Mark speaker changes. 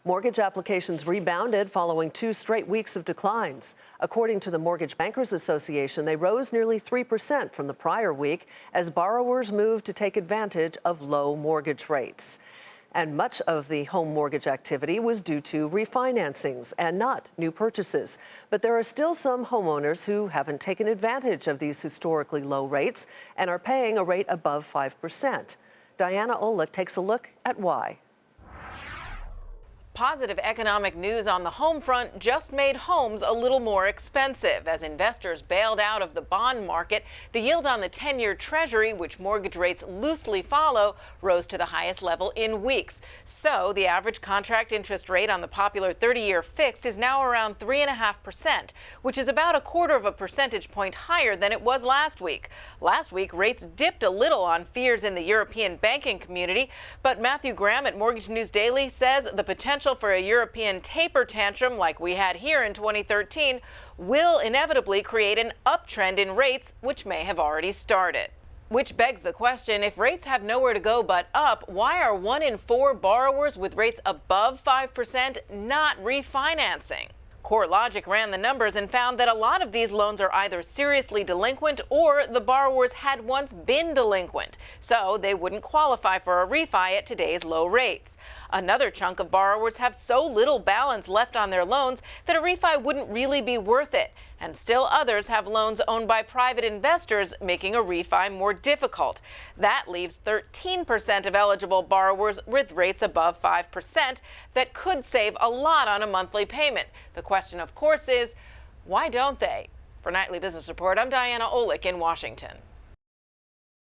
Speaker 1: Mortgage applications rebounded following 2 straight weeks of declines. According to the Mortgage Bankers Association, they rose nearly 3% from the prior week as borrowers moved to take advantage of low mortgage rates. And much of the home mortgage activity was due to refinancings and not new purchases. But there are still some homeowners who haven't taken advantage of these historically low rates and are paying a rate above 5%. Diana Olick takes a look at why.
Speaker 2: Positive economic news on the home front just made homes a little more expensive. As investors bailed out of the bond market, the yield on the 10-year Treasury, which mortgage rates loosely follow, rose to the highest level in weeks. So the average contract interest rate on the popular 30-year fixed is now around 3.5%, which is about 1/4 percentage point higher than it was last week. Last week, rates dipped a little on fears in the European banking community, but Matthew Graham at Mortgage News Daily says the potential for a European taper tantrum like we had here in 2013 will inevitably create an uptrend in rates, which may have already started. Which begs the question, if rates have nowhere to go but up, why are 1 in 4 borrowers with rates above 5% not refinancing? CoreLogic ran the numbers and found that a lot of these loans are either seriously delinquent or the borrowers had once been delinquent, so they wouldn't qualify for a refi at today's low rates. Another chunk of borrowers have so little balance left on their loans that a refi wouldn't really be worth it. And still others have loans owned by private investors, making a refi more difficult. That leaves 13% of eligible borrowers with rates above 5% that could save a lot on a monthly payment. The question, of course, is why don't they? For Nightly Business Report, I'm Diana Olick in Washington.